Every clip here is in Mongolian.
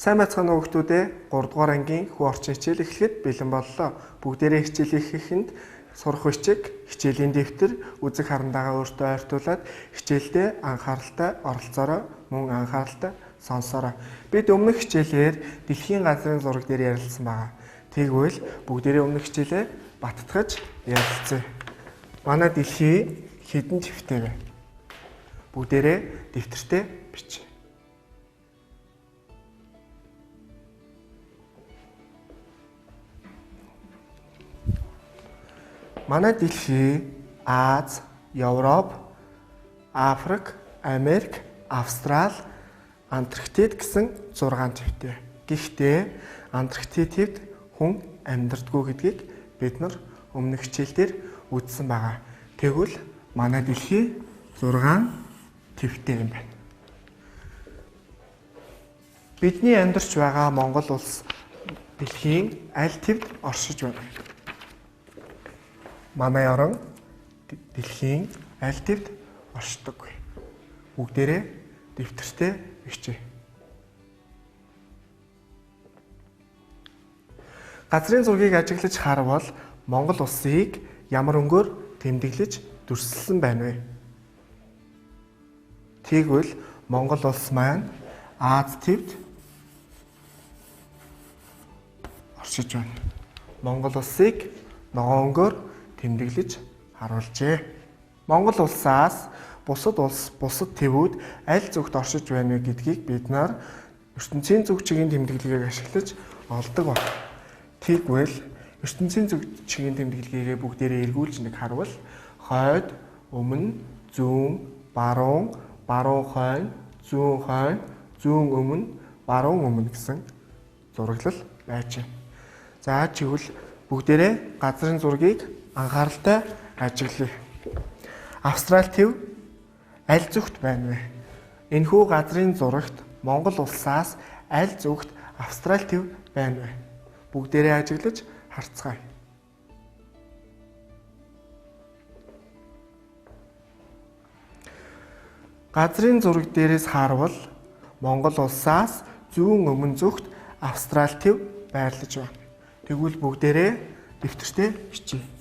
Сайн байцгаана уу хүүхдүүдээ 3 дугаар ангийн хүү орчин хичээл эхлэхэд бэлэн боллоо. Бүгдээрээ хичээл хийхэд сурах бичиг, хичээлийн дэвтэр, үзэг харандаага өөртөө ойртуулад хичээлдээ анхааралтай оролцоорой, мөн анхааралтай сонсоорой. Бид өмнөх хичээлээр дэлхийн газрын зураг дээр ярилцсан байгаа. Тэгвэл бүгдээрээ өмнөх хичээлээ баттгаж ярилцъя. Манай дэлхий хэдэн твтэй вэ? Бүгдээрээ дэвтэртээ бичиж. Манай дэлхий Аз, Европ, Африк, Америк, Австрал, Антарктид гэсэн 6 твтэй. Гэхдээ Антарктидд хүн амьдардаггүй гэдгийг бид нар өмнөх хичээлдэр үзсэн байгаа. Тэгвэл манай дэлхий 6 твтэй юм байна. Бидний амьдарч байгаа Монгол улс дэлхийн аль твд оршиж байна? Манай орон дэлхийн аль твд оршдог вэ? Бүгдээрээ дэвтэртээ бичиж. Газрын зургийг ажиглаж харвал Монгол улсыг ямар өнгөөр тэмдэглэж дүрсэлсэн байна вэ? Тэгвэл Монгол улс маань Аз твд оршиж байна. Монгол улсыг ногоон өнгөөр тэмдэглэж харуулжээ. Монгол улсаас бусад улс, бусад твүүд аль зүгт оршиж байна вэ гэдгийг бид нар ертөнцийн зүг чигийн тэмдэглэгийг ашиглаж олдог байна. Тэгвэл ертөнцийн зүг чигийн тэмдэглэгээ бүгдээрээ эргүүлж нэг харвал хойд, өмнө, зүүн, баруун, баруун хойно, зүүн өмнө, баруун өмнө гэсэн зураглал байж байна. За тэгвэл бүгдээрээ газрын зургийг анхааралтай ажиглая. Австрали төв аль зүгт байна вэ? Энэхүү газрын зурагт Монгол улсаас аль зүгт Австрали төв байна вэ? Бүгдээрээ ажиглаж харцгаая. Газрын зураг дээрээс харвал Монгол улсаас зүүн өмнө зүгт Австрали төв байрлаж байна. Тэгвэл бүгдээрээ дэвтэртээ бичиж.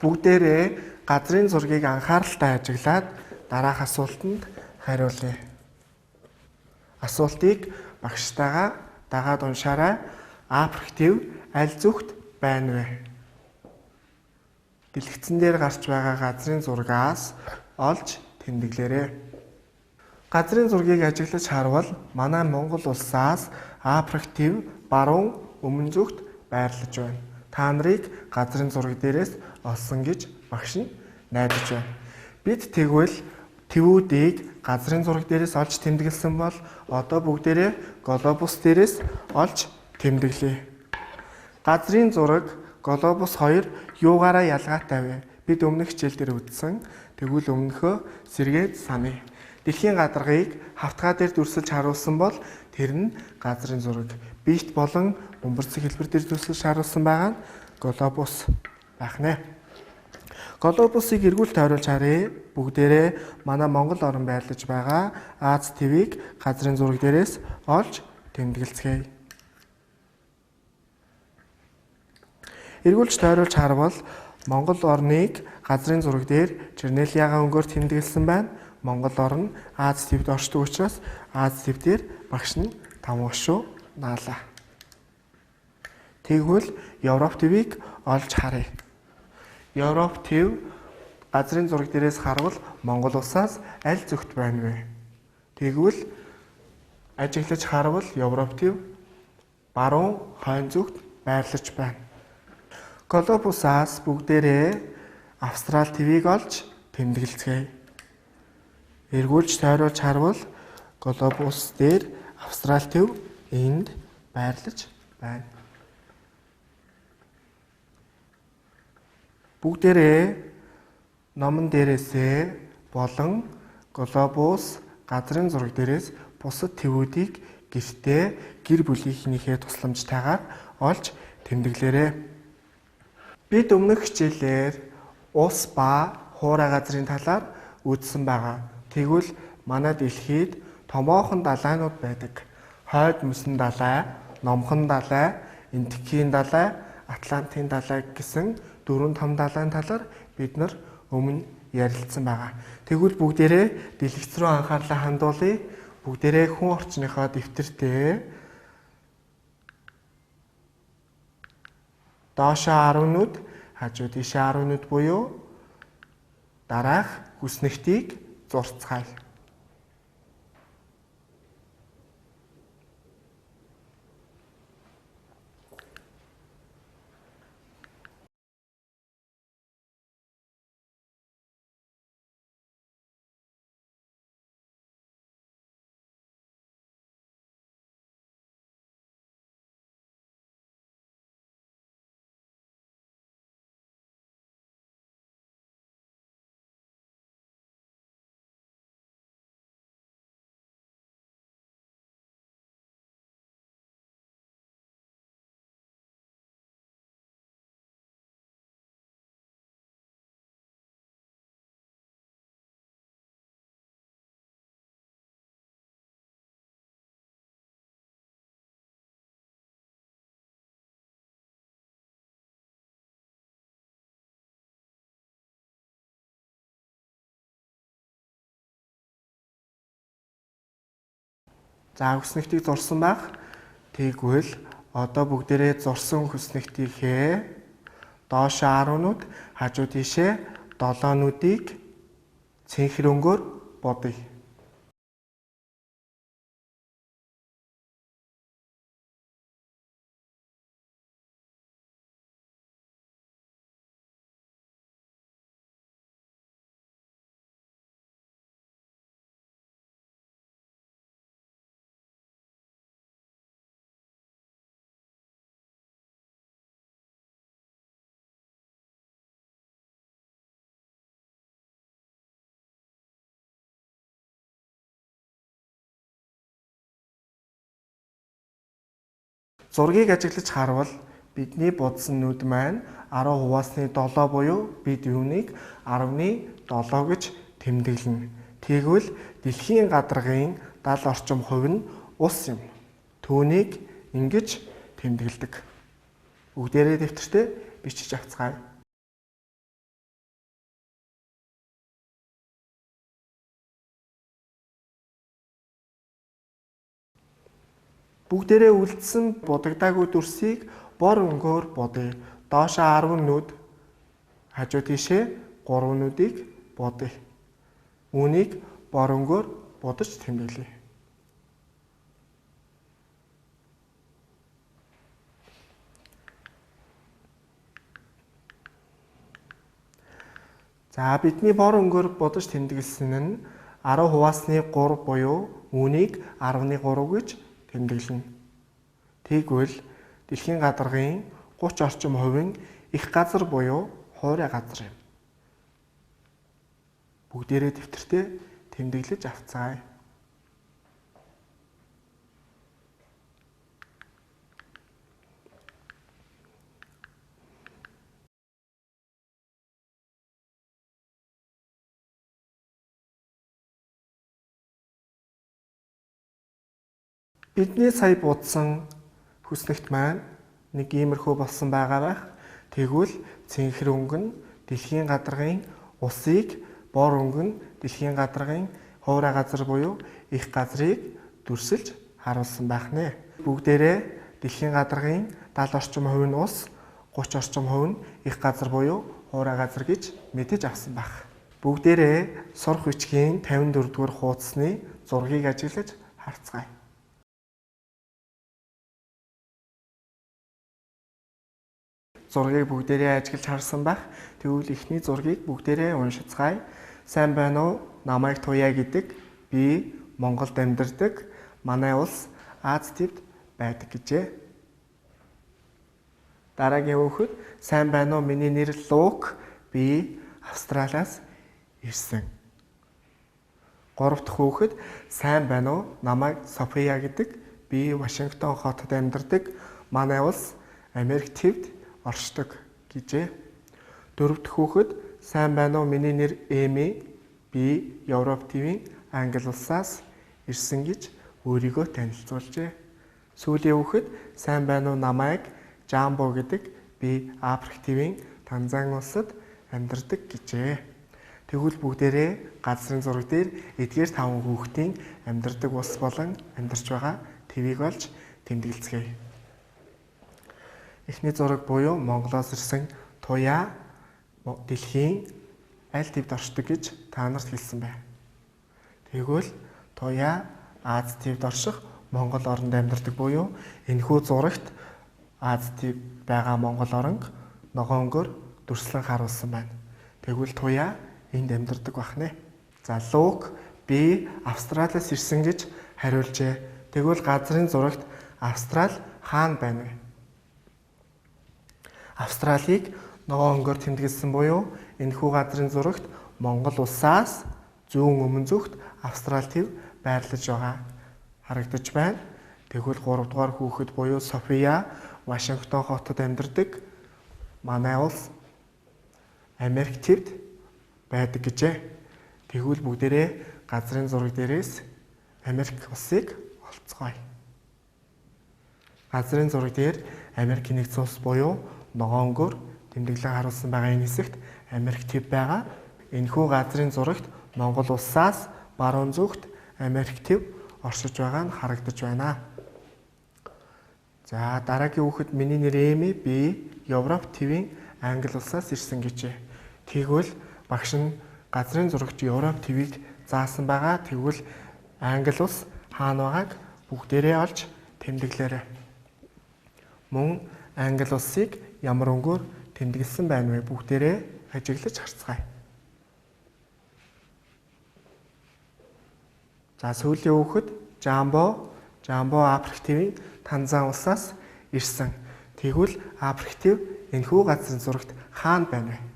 Бүгдээрээ газрын зургийг анхааралтай ажиглаад дараах асуултанд хариулъя. Асуултыг багштайгаа дагаад уншаарай. Африк төв аль зүгт байна вэ? Дэлгэцэн дээр гарч байгаа газрын зургаас олж тэмдэглээрэй. Газрын зургийг ажиглаж харвал манай Монгол улсаас Африк төв баруун өмнө зүгт байрлаж байна. Та нарыг газрын зураг дээрээс олсон гэж багш нь найдаж байна. Бид тэгвэл твүүдийг газрын зураг дээрээс олж тэмдэглэсэн бол одоо бүгдээрээ глобус дээрээс олж тэмдэглэе. Газрын зураг, глобус хоёр юугаараа ялгаатай вэ? Бид өмнөх хичээл дээр үзсэн. Тэгвэл өмнөхөө сэргээд саная. Дэлхийн гадаргыг хавтгай дээр дүрсэлж харуулсан бол тэр нь газрын зураг. Бит болон бөмбөрцөг хэлбэр дээр дүрсэлж харуулсан байгаа нь глобус байх нэ. Глобусыг эргүүл тойруулж харъя. Бүгдээрээ манай Монгол орн байрлаж байгаа Аз твийг газрын зураг дээрээс олж тэмдэглэцгээе. Эргүүлж тойруулж харвал Монгол орныг газрын зураг дээр чернильяга өнгөөр тэмдэглэсэн байна. Монгол орн Аз твд оршдог учраас Аз тв дээр багш нь 5 гашуу наалаа. Тэгвэл Европ твийг олж харъя. Европ төв газрын зураг дээрээс харвал Монгол улсаас аль зүгт байна вэ? Тэгвэл ажиглаж харвал Европ төв баруун хойно зүгт байрлаж байна. Глобусаас бүгдээрээ Австрали твийг олж тэмдэглэцгээе. Эргүүлж тойруулж харвал глобус дээр Австрали төв энд байрлаж байна. Бүгдээрээ номон дээрээсээ болон Глобус газрын зураг дээрээс бусад твүүдийг гэртээ гэр бүлийнхнийхээ тусламжтайгаар олж тэмдэглээрэй. Бид өмнөх хичээлээр ус ба хуурай газрын талаар үзсэн байгаа. Тэгвэл манай дэлхийд томоохон далайнууд байдаг. Хойд мөсөн далай, номхон далай, энтхийн далай, Атлантын далай гэсэн 4 том далайн талаар бид нар өмнө ярилцсан байгаа. Тэгвэл бүгдээрээ дэлгэц рүү анхаарлаа хандуулъя. Бүгдээрээ хүн орчныхоо дэвтэртээ доошоо 10 нүд, хажуу тийшээ 10 нүд буюу дараах хүснэгтийг зурцгаая. За хүснэгтийг зурсан байх. Тэгвэл одоо бүгдээрээ зурсан хүснэгтийнхээ доошоо 10 нүд, хажуу тийшээ 7 нүдийг цэнхэр өнгөөр бодъё. Зургийг ажиглаж харвал бидний будсан нүд маань 10 хуваасны 7 буюу бид юуныг 10-7 гэж тэмдэглэнэ. Тэгвэл дэлхийн гадаргын 70 орчим хувь нь ус юм. Түүнийг ингэж тэмдэглэдэг. Бүгдээрээ дэвтэртээ бичиж авцгаая. Бүгдээрээ үлдсэн будагдаагүй дүрсийг бор өнгөөр бодъё. Доошоо 10 нүд, хажуу тийшээ 3 нүдийг бодъё. Үүнийг бор өнгөөр будаж тэмдэглэе. За бидний бор өнгөөр будаж тэмдэглэсэн нь 10 хуваасны 3 буюу үүнийг 10-ны 3 гэж тэмдэглэнэ. Тэгвэл дэлхийн гадаргын 30 орчим хувийн их газар буюу хуурай газар юм. Бүгдээрээ дэвтэртээ тэмдэглэж авцгаая. Бидний сая будсан хүснэгт маань нэг иймэрхүү болсон байгаа байх. Тэгвэл цэнхэр өнгө нь дэлхийн гадаргын усыг, бор өнгө нь дэлхийн гадаргын хуурай газар буюу их газрыг дүрсэлж харуулсан байх нэ. Бүгдээрээ дэлхийн гадаргын 70 орчим хувь нь ус, 30 орчим хувь нь их газар буюу хуурай газар гэж мэдэж авсан байх. Бүгдээрээ сурах бичгийн 54 дугаар хуудасны зургийг ажиглаж харцгаая. Зургийг бүгдээрээ ажиглаж харсан байх. Тэгвэл эхний зургийг бүгдээрээ уншицгаая. Сайн байна уу? Намайг Туяа гэдэг. Би Монголд амьдардаг. Манай улс Аз тивд байдаг гэжээ. Дараагийн хүүхэд сайн байна уу? Миний нэр Лук. Би Австралиас ирсэн. 3 дахь хүүхэд сайн байна уу? Намайг София гэдэг. Би Вашингтон хотод амьдардаг. Манай улс Америк тивд оршдог гэжээ. 4 дахь хүүхэд сайн байна уу? Миний нэр Эми. Би Европ тивийн Англи улсаас ирсэн гэж өөрийгөө танилцуулжээ. Сүүлийн хүүхэд сайн байна уу? Намайг Жамбо гэдэг. Би Африк тивийн Танзан улсад амьдардаг гэжээ. Тэгвэл бүгдээрээ газрын зураг дээр эдгээр 5 хүүхдийн амьдардаг улс болон амьдарч байгаа твийг олж тэмдэглэцгээе. Эхний зураг буюу Монголоос ирсэн Туяа дэлхийн аль твд оршдог гэж та нарт хэлсэн байна. Тэгвэл Туяа Аз твд орших Монгол оронд амьдардаг буюу энэхүү зурагт Аз твд байгаа Монгол оронг ногоон өнгөөр дүрслэн харуулсан байна. Тэгвэл Туяа энд амьдардаг бахнэ. За Лук би Австралиас ирсэн гэж хариулжээ. Тэгвэл газрын зурагт Австрали хаана байна вэ? Австралийг ногоон өнгөөр тэмдэглэсэн буюу энэхүү газрын зурагт Монгол улсаас зүүн өмнө зүгт Австрали төв байрлаж байгаа харагдаж байна. Тэгвэл 3 дугаар хүүхэд буюу София Вашингтон хотод амьдардаг. Манай улс Америк тивд байдаг гэжээ. Тэгвэл бүгдээрээ газрын зураг дээрээс Америк улсыг олцгоё. Газрын зураг дээр Америкийн нэгдсэн улс буюу ногоон өнгөөр тэмдэглэн харуулсан байгаа энэ хэсэгт Америк тив байгаа. Энэхүү газрын зурагт Монгол улсаас баруун зүгт Америк тив оршиж байгаа нь харагдаж байна. За дараагийн хүүхэд миний нэр Эми. Би Европ тивийн Англи улсаас ирсэн гэжээ. Тэгвэл багш нь газрын зурагт Европ твийг заасан байгаа. Тэгвэл Англи улс хаана байгааг бүгдээрээ олж тэмдэглээрэй. Мөн Англи улсыг ямар өнгөөр тэмдэглэсэн байна вэ? Бүгдээрээ ажиглаж харцгаая. За сүүлийн хүүхэд Жамбо Африк тивийн Танзан улсаас ирсэн. Тэгвэл Африк тив энэхүү газрын зурагт хаана байна вэ?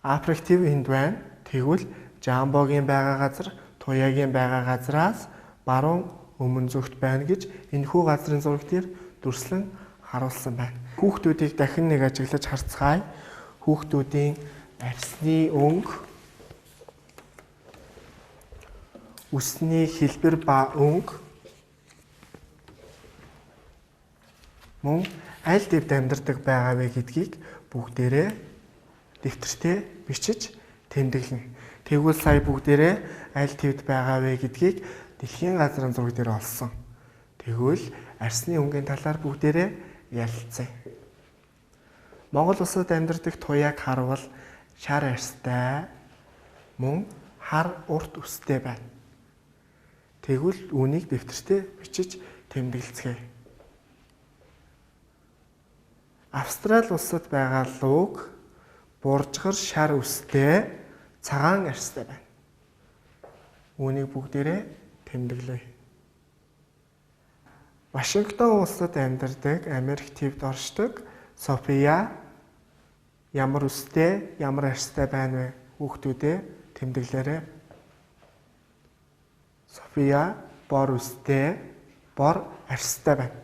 Африк тив энд байна. Тэгвэл Жамбогийн байгаа газар Туяагийн байгаа газраас баруун өмнө зүгт байна гэж энэхүү газрын зураг дээр дүрслэн харуулсан байна. Хүүхдүүдийг дахин нэг ажиглаж харцгаая. Хүүхдүүдийн арьсны өнгө, үсний хэлбэр ба өнгө мөн аль твд амьдардаг байгаа вэ гэдгийг бүгдээрээ дэвтэртээ бичиж тэмдэглэнэ. Тэгвэл сая бүгдээрээ аль твд байгаа вэ гэдгийг дэлхийн газрын зураг дээр олсон. Тэгвэл арьсны өнгийн талаар бүгдээрээ ярилцъя. Монгол улсад амьдардаг Туяаг харвал шар арьстай мөн хар урт үстэй байна. Тэгвэл үүнийг дэвтэртээ бичиж тэмдэглэцгээе. Австрали улсад байгаа Лук буржгар шар үстэй цагаан арьстай байна. Үүнийг бүгдээрээ тэмдэглэе. Вашингтон улсад амьдардаг Америк тивд оршдог София ямар үстэй, ямар арьстай байна вэ? Хүүхдүүдээ тэмдэглээрэй. София бор үстэй, бор арьстай байна.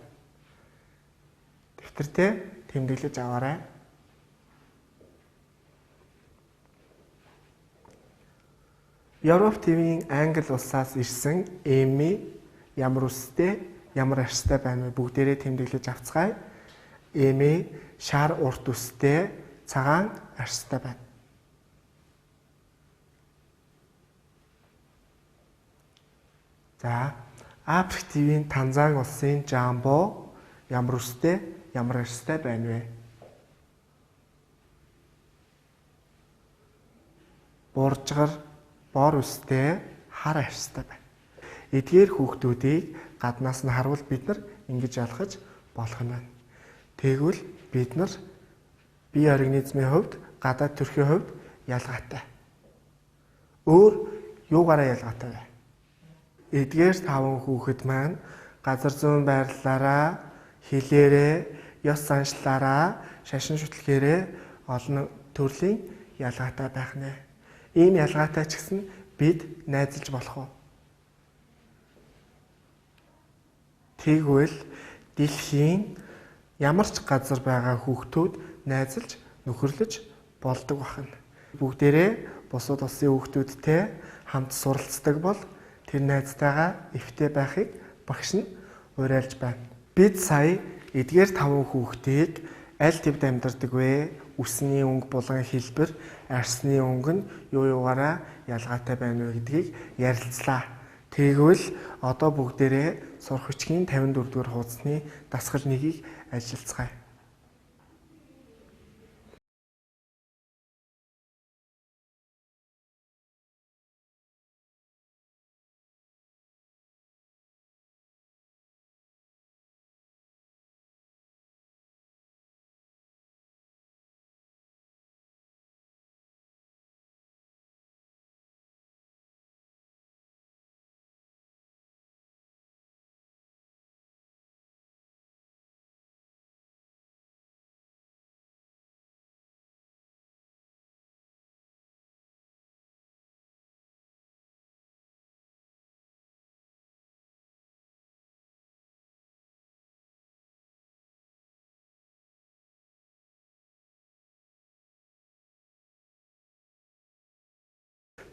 Дэвтэртээ тэмдэглэж аваарай. Европ тивийн Англи улсаас ирсэн Эми ямар үстэй, ямар арьстай байна вэ? Бүгдээрээ тэмдэглэж авцгаая. Эми шар урт үстэй, цагаан арьстай байна. За, Африк тивийн Танзан улсын Жамбо ямар үстэй, ямар арьстай байна вэ? Буржгар бор үстэй, хар арьстай байна. Эдгээр хүүхдүүдийг гаднаас нь харвал бид нар ингэж ялгаж болох юм байна. Тэгвэл бид нар бие организмын хувьд, гадаад төрхийн хувьд ялгаатай. Өөр юугаараа ялгаатай вэ? Эдгээр 5 хүүхэд маань газар зүүн байрлалаараа, хилээрээ, ёс заншлаараа, шашин шүтлгээрээ олон төрлийн ялгаатай байх нэ. Ийм ялгаатай ч гэсэн бид найзалж болох уу? Тэгвэл дэлхийн ямар ч газар байгаа хүүхдүүд найзалж нөхөрлөж болдог бахна. Бүгдээрээ бусад улсын хүүхдүүдтэй хамт суралцдаг бол тэр найзтайгаа эвтэй байхыг багш нь уриалж байна. Бид сая эдгээр 5 хүүхдийг аль тэвд амьдардаг вэ? Үсний өнгө булган хэлбэр, арсны өнгө нь юу юугаараа ялгаатай байна вэ гэдгийг ярилцлаа. Тэгвэл одоо бүгдээрээ сурах хүчгийн 54 дугаар хуудасны дасгал 1-ийг ажиллацгаая.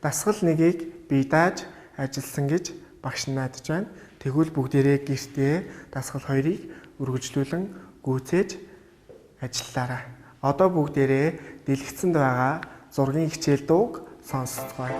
Дасгал 1-ийг бие дааж ажилласан гэж багш нь найдаж байна. Тэгвэл бүгдээрээ гэртээ дасгал 2-ыг үргэлжлүүлэн гүйцээж ажиллаарай. Одоо бүгдээрээ дэлгэцэнд байгаа зургийн хичээл дууг сонсцгоё.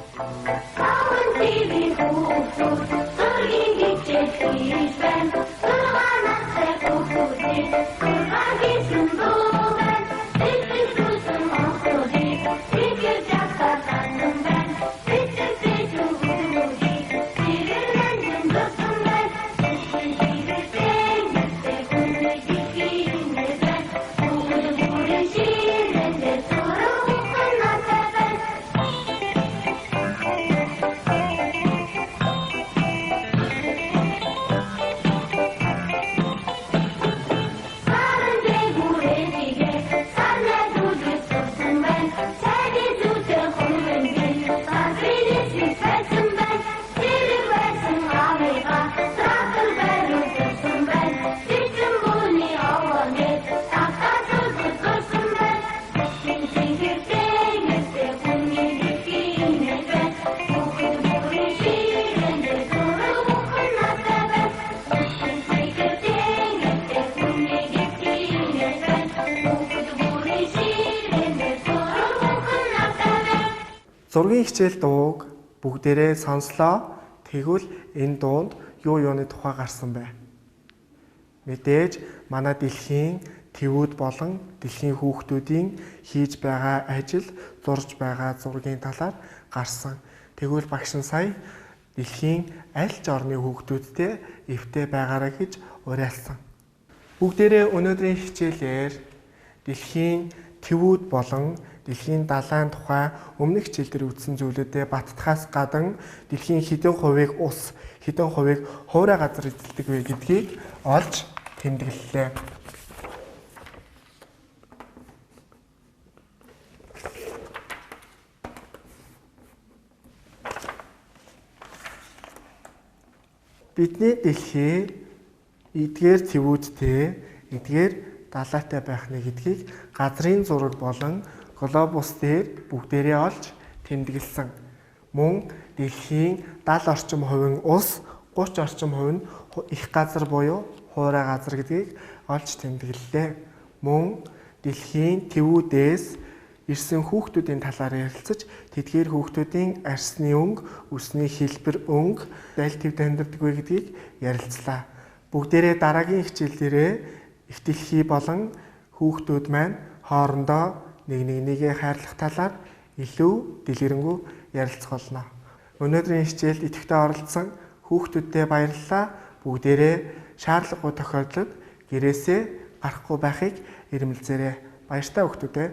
Зургийн хичээл дууг бүгдээрээ сонслоо. Тэгвэл энэ дуунд юуны тухай гарсан бэ? Мэдээж манай дэлхийн твүүд болон дэлхийн хүүхдүүдийн хийж байгаа ажил, зурж байгаа зургийн талаар гарсан. Тэгвэл багш нь сая дэлхийн аль ч орны хүүхдүүдтэй эвтэй байгаарай гэж уриалсан. Бүгдээрээ өнөөдрийн хичээлээр дэлхийн твүүд болон дэлхийн далайн тухай өмнөх хичээлдэр үзсэн зүйлүүдэд баттахаас гадна дэлхийн хэдэн хувийг ус, хэдэн хувийг хуурай газар эзэлдэг вэ гэдгийг олж тэмдэглэлээ. Бидний дэлхий эдгээр твүүдтэй, эдгээр далайтай байх нэ гэдгийг газрын зураг болон глобус дээр бүгдээрээ олж тэмдэглэсэн. Мөн дэлхийн 70 орчим хувийн ус, 30 орчим хувь нь их газар буюу хуурай газар гэдгийг олж тэмдэглэлээ. Мөн дэлхийн твүүдээс ирсэн хүүхдүүдийн талаар ярилцаж, тэдгээр хүүхдүүдийн арсны өнгө, үсний хэлбэр өнгө аль тэвд амьдардаг вэ гэдгийг ярилцлаа. Бүгдээрээ дараагийн хичээлдээ их дэлхий болон хүүхдүүд маань хоорондоо нэгээ хайрлах талаар илүү дэлгэрэнгүй ярилцах болно. Өнөөдрийн хичээлд идэвхтэй оролцсон хүүхдүүдтэй баярлалаа. Бүгдээрээ шаардлагагүй тохиолдолд гэрээсээ гарахгүй байхыг эрмэлзээрэй. Баяртай хүүхдүүдээ.